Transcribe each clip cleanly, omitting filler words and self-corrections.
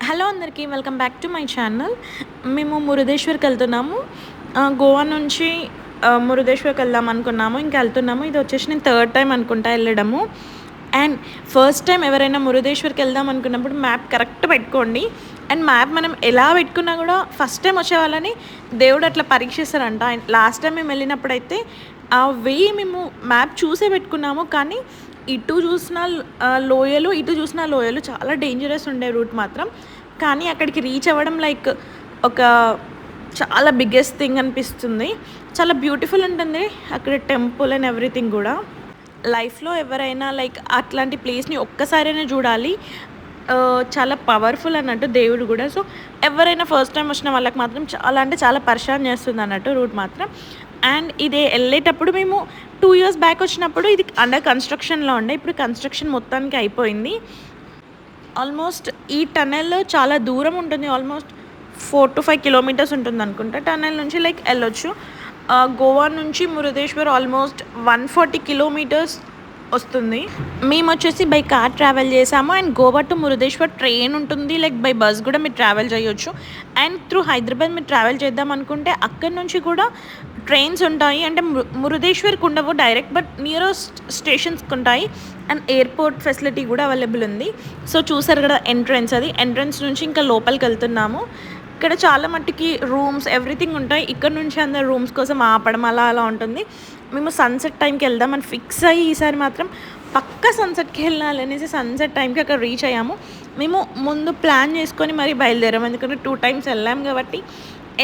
Hello అందరికీ welcome back to my channel. మేము మురుదేశ్వర్కి వెళ్తున్నాము. గోవా నుంచి మురుదేశ్వర్కి వెళ్దాం అనుకున్నాము. ఇంకా వెళ్తున్నాము. ఇది వచ్చేసి నేను థర్డ్ టైం అనుకుంటా వెళ్ళడము. అండ్ ఫస్ట్ టైం ఎవరైనా మురుదేశ్వర్కి వెళ్దాం అనుకున్నప్పుడు మ్యాప్ కరెక్ట్ పెట్టుకోండి. అండ్ మ్యాప్ మనం ఎలా పెట్టుకున్నా కూడా ఫస్ట్ టైం వచ్చే వాళ్ళని దేవుడు అట్లా పరీక్షిస్తారంట. అండ్ లాస్ట్ టైం మేము వెళ్ళినప్పుడైతే ఆ వే మేము మ్యాప్ చూసే పెట్టుకున్నాము. కానీ ఇటు చూసిన లోయలు, ఇటు చూసిన లోయలు చాలా డేంజరస్ ఉండే రూట్ మాత్రం. కానీ అక్కడికి రీచ్ అవ్వడం లైక్ ఒక చాలా బిగ్గెస్ట్ థింగ్ అనిపిస్తుంది. చాలా బ్యూటిఫుల్ ఉంటుంది అక్కడ టెంపుల్ అండ్ ఎవ్రీథింగ్ కూడా. లైఫ్లో ఎవరైనా లైక్ అట్లాంటి ప్లేస్ని ఒక్కసారైనా చూడాలి. చాలా పవర్ఫుల్ అన్నట్టు దేవుడు కూడా. సో ఎవరైనా ఫస్ట్ టైం వచ్చిన వాళ్ళకి మాత్రం చాలా అంటే చాలా పరిశాన్ చేస్తుంది అన్నట్టు రూట్ మాత్రం. అండ్ ఇది వెళ్ళేటప్పుడు మేము 2 years బ్యాక్ వచ్చినప్పుడు ఇది అండర్ కన్స్ట్రక్షన్లో ఉండే. ఇప్పుడు కన్స్ట్రక్షన్ మొత్తానికి అయిపోయింది. ఆల్మోస్ట్ ఈ టనెల్ చాలా దూరం ఉంటుంది. ఆల్మోస్ట్ 4 to 5 kilometers ఉంటుంది అనుకుంటా. టనెల్ నుంచి లైక్ వెళ్ళొచ్చు. గోవా నుంచి మురుదేశ్వర్ ఆల్మోస్ట్ 140 kilometers వస్తుంది. మేము వచ్చేసి బై కార్ ట్రావెల్ చేసాము. And Goa to Murudeshwar train ఉంటుంది. లైక్ బై బస్ కూడా మీరు ట్రావెల్ చేయొచ్చు. అండ్ త్రూ హైదరాబాద్ మీరు ట్రావెల్ చేద్దాం అనుకుంటే అక్కడి నుంచి కూడా ట్రైన్స్ ఉంటాయి. అంటే మురుదేశ్వర్కి ఉండవు డైరెక్ట్, బట్ నియరెస్ట్ స్టేషన్స్కి ఉంటాయి. అండ్ ఎయిర్పోర్ట్ ఫెసిలిటీ కూడా అవైలబుల్ ఉంది. సో చూసారు కదా ఎంట్రన్స్, అది ఎంట్రన్స్ నుంచి ఇంకా లోపలికి వెళ్తున్నాము. ఇక్కడ చాలా మట్టుకి రూమ్స్ ఎవ్రీథింగ్ ఉంటాయి. ఇక్కడ నుంచి అందరు రూమ్స్ కోసం ఆపడం అలా ఉంటుంది. మేము సన్సెట్ టైంకి వెళ్దామని ఫిక్స్ అయ్యి ఈసారి మాత్రం పక్కా సన్సెట్కి వెళ్ళాలనేసి సన్సెట్ టైంకి అక్కడ రీచ్ అయ్యాము. మేము ముందు ప్లాన్ చేసుకొని మరీ బయలుదేరాము. ఎందుకంటే 2 times వెళ్ళాము కాబట్టి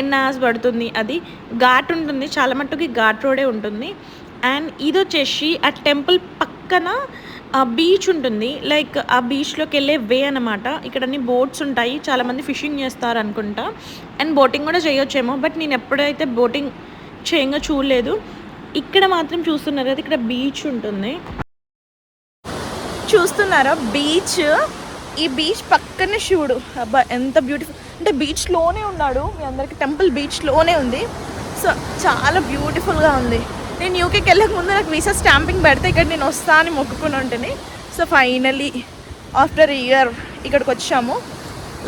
ఎన్ని hours పడుతుంది. అది ఘాట్ ఉంటుంది, చాలా మట్టుకి ఘాట్ రోడే ఉంటుంది. అండ్ ఇది వచ్చేసి ఆ టెంపుల్ పక్కన బీచ్ ఉంటుంది. లైక్ ఆ బీచ్లోకి వెళ్ళే వే అనమాట. ఇక్కడ అన్ని బోట్స్ ఉంటాయి. చాలామంది ఫిషింగ్ చేస్తారు అనుకుంటా. అండ్ బోటింగ్ కూడా చేయొచ్చేమో, బట్ నేను ఎప్పుడైతే బోటింగ్ చేయంగా చూడలేదు. ఇక్కడ మాత్రం చూస్తున్నారు కదా, ఇక్కడ బీచ్ ఉంటుంది. చూస్తున్నారా బీచ్? ఈ బీచ్ పక్కనే శివుడు. అబ్బా ఎంత బ్యూటిఫుల్ అంటే బీచ్లోనే ఉన్నాడు. మీ అందరికీ టెంపుల్ బీచ్లోనే ఉంది. సో చాలా బ్యూటిఫుల్గా ఉంది. నేను యూకేకి వెళ్ళక ముందు నాకు వీసా స్టాంపింగ్ పెడితే ఇక్కడ నేను వస్తా అని మొక్కుకుని ఉంటుంది. సో ఫైనలీ ఆఫ్టర్ ఇయర్ ఇక్కడికి వచ్చాము.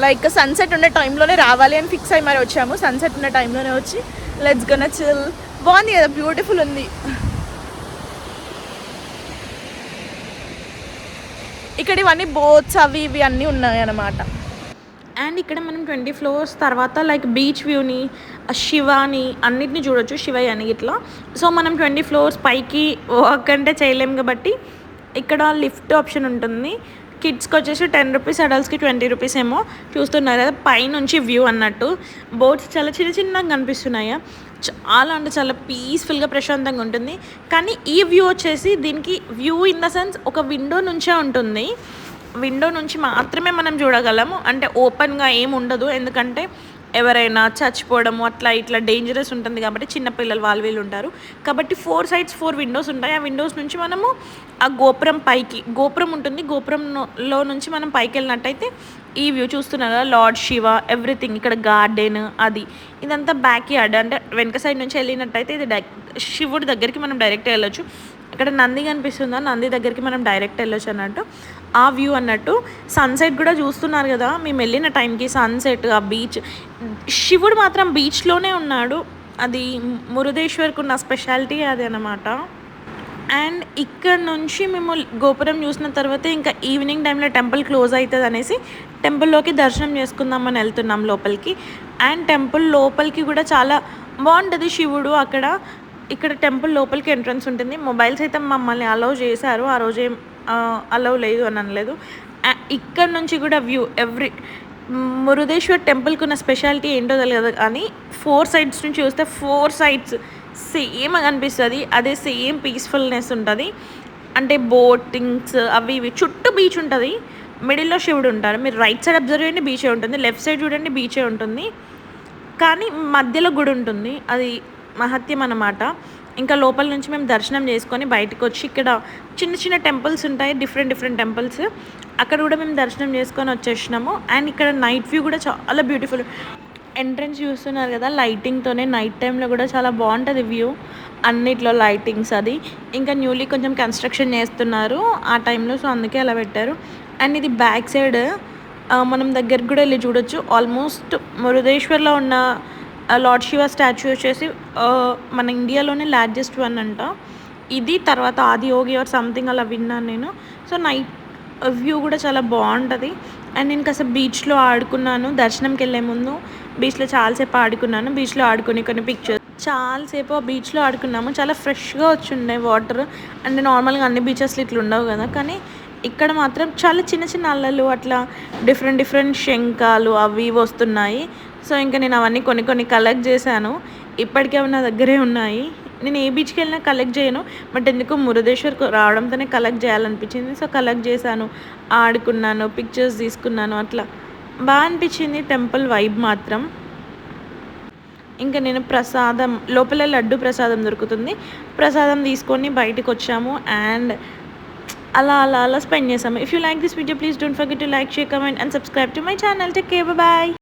లైక్ సన్సెట్ ఉండే టైంలోనే రావాలి అని ఫిక్స్ అయ్యి మరి వచ్చాము. సన్సెట్ ఉన్న టైంలోనే వచ్చి లెట్స్ గోనా చిల్. బాగుంది కదా, బ్యూటిఫుల్ ఉంది. ఇక్కడ ఇవన్నీ బోట్స్ అవి ఇవి అన్నీ ఉన్నాయి అన్నమాట. అండ్ ఇక్కడ మనం 20 floors తర్వాత లైక్ బీచ్ వ్యూని, శివాని అన్నిటిని చూడొచ్చు. శివయ్య అని ఇట్లా. సో మనం 20 floors పైకి వాక్ అంటే చేయలేము కాబట్టి ఇక్కడ లిఫ్ట్ ఆప్షన్ ఉంటుంది. కిడ్స్కి వచ్చేసి 10 rupees, అడల్ట్స్కి 20 rupees ఏమో. చూస్తున్నారు కదా పైనుంచి వ్యూ అన్నట్టు. బోట్స్ చాలా చిన్నగా కనిపిస్తున్నాయి. చాలా అంటే చాలా పీస్ఫుల్గా ప్రశాంతంగా ఉంటుంది. కానీ ఈ వ్యూ వచ్చేసి దీనికి వ్యూ ఇన్ ద సెన్స్ ఒక విండో నుంచే ఉంటుంది. విండో నుంచి మాత్రమే మనం చూడగలము. అంటే ఓపెన్గా ఏమి ఉండదు. ఎందుకంటే ఎవరైనా చచ్చిపోవడము అట్లా ఇట్లా డేంజరస్ ఉంటుంది కాబట్టి చిన్నపిల్లలు వాళ్ళు వీళ్ళు ఉంటారు కాబట్టి 4 sides 4 windows ఉంటాయి. ఆ విండోస్ నుంచి మనము ఆ గోపురం ఉంటుంది. గోపురంలో నుంచి మనం పైకి వెళ్ళినట్టయితే ఈ వ్యూ చూస్తున్నారు. Lord Shiva everything. ఇక్కడ గార్డెన్ అది ఇదంతా బ్యాక్ యార్డ్. అంటే వెనక సైడ్ నుంచి వెళ్ళినట్టయితే ఇది శివుడి దగ్గరికి మనం డైరెక్ట్ వెళ్ళొచ్చు. ఇక్కడ నంది కనిపిస్తుందా, నంది దగ్గరికి మనం డైరెక్ట్ వెళ్ళొచ్చు అన్నట్టు. ఆ వ్యూ అన్నట్టు. సన్సెట్ కూడా చూస్తున్నారు కదా మేము వెళ్ళిన టైంకి. సన్సెట్, ఆ బీచ్. శివుడు మాత్రం బీచ్లోనే ఉన్నాడు. అది మురుదేశ్వర్కు ఉన్న స్పెషాలిటీ అది అన్నమాట. అండ్ ఇక్కడ నుంచి మేము గోపురం చూసిన తర్వాత ఇంకా ఈవినింగ్ టైంలో టెంపుల్ క్లోజ్ అవుతుంది అనేసి టెంపుల్లోకి దర్శనం చేసుకుందామని వెళ్తున్నాం లోపలికి. అండ్ టెంపుల్ లోపలికి కూడా చాలా బాగుంటుంది శివుడు అక్కడ. ఇక్కడ టెంపుల్ లోపలికి ఎంట్రన్స్ ఉంటుంది. మొబైల్స్ అయితే మమ్మల్ని అలౌ చేశారు. ఆ రోజు ఏం అలౌ లేదు అని అనలేదు. ఇక్కడ నుంచి కూడా వ్యూ మురుదేశ్వర్ టెంపుల్కి ఉన్న స్పెషాలిటీ ఏంటో తెలియదు కానీ 4 sides నుంచి చూస్తే 4 sides సేమ్ అనిపిస్తుంది. అదే సేమ్ పీస్ఫుల్నెస్ ఉంటుంది. అంటే బోటింగ్స్ అవి ఇవి చుట్టూ బీచ్ ఉంటుంది. మిడిల్లో శివుడు ఉంటారు. మీరు రైట్ సైడ్ అబ్జర్వ్ చేయండి బీచే ఉంటుంది. లెఫ్ట్ సైడ్ చూడండి బీచే ఉంటుంది. కానీ మధ్యలో గుడి ఉంటుంది. అది మహత్యం అన్నమాట. ఇంకా లోపల నుంచి మేము దర్శనం చేసుకొని బయటకు వచ్చి ఇక్కడ చిన్న టెంపుల్స్ ఉంటాయి. Different temples. అక్కడ కూడా మేము దర్శనం చేసుకొని వచ్చేసినాము. అండ్ ఇక్కడ నైట్ వ్యూ కూడా చాలా బ్యూటిఫుల్. ఎంట్రన్స్ చూస్తున్నారు కదా లైటింగ్తోనే. నైట్ టైంలో కూడా చాలా బాగుంటుంది వ్యూ. అన్నిట్లో లైటింగ్స్ అది. ఇంకా న్యూలీ కొంచెం కన్స్ట్రక్షన్ చేస్తున్నారు ఆ టైంలో. సో అందుకే అలా పెట్టారు. అండ్ ఇది బ్యాక్ సైడ్ మనం దగ్గరికి కూడా వెళ్ళి చూడొచ్చు. ఆల్మోస్ట్ మురుదేశ్వర్లో ఉన్న లార్డ్ శివ స్టాచ్యూ వచ్చేసి మన ఇండియాలోనే లార్జెస్ట్ వన్ అంట. ఇది తర్వాత ఆదియోగి ఆర్ సంథింగ్ అలా విన్నాను నేను. సో నైట్ వ్యూ కూడా చాలా బాగుంటుంది. అండ్ నేను కాసేపు బీచ్లో ఆడుకున్నాను. దర్శనంకి వెళ్ళే ముందు బీచ్లో చాలాసేపు ఆడుకున్నాను. బీచ్లో ఆడుకుని కొన్ని పిక్చర్స్ చాలాసేపు ఆ బీచ్లో ఆడుకున్నాము. చాలా ఫ్రెష్గా వచ్చుండే వాటర్. అంటే నార్మల్గా అన్ని బీచెస్లో ఇట్లా ఉండవు కదా, కానీ ఇక్కడ మాత్రం చాలా చిన్న చిన్న అల్లలు అట్లా డిఫరెంట్ శంఖాలు అవి ఇవి వస్తున్నాయి. సో ఇంకా నేను అవన్నీ కొన్ని కలెక్ట్ చేశాను. ఇప్పటికే అవి నా దగ్గరే ఉన్నాయి. నేను ఏ బీచ్కి వెళ్ళినా కలెక్ట్ చేయను, బట్ ఎందుకో మురుదేశ్వర్కి రావడంతోనే కలెక్ట్ చేయాలనిపించింది. సో కలెక్ట్ చేశాను, ఆడుకున్నాను, పిక్చర్స్ తీసుకున్నాను. అట్లా బాగా అనిపించింది టెంపుల్ వైబ్ మాత్రం. ఇంకా నేను ప్రసాదం లోపల లడ్డు ప్రసాదం దొరుకుతుంది, ప్రసాదం తీసుకొని బయటకు వచ్చాము. అండ్ అలా స్పెండ్ చేసాము. If you like this video please don't forget to like, share, comment and subscribe to my channel. Take care, bye.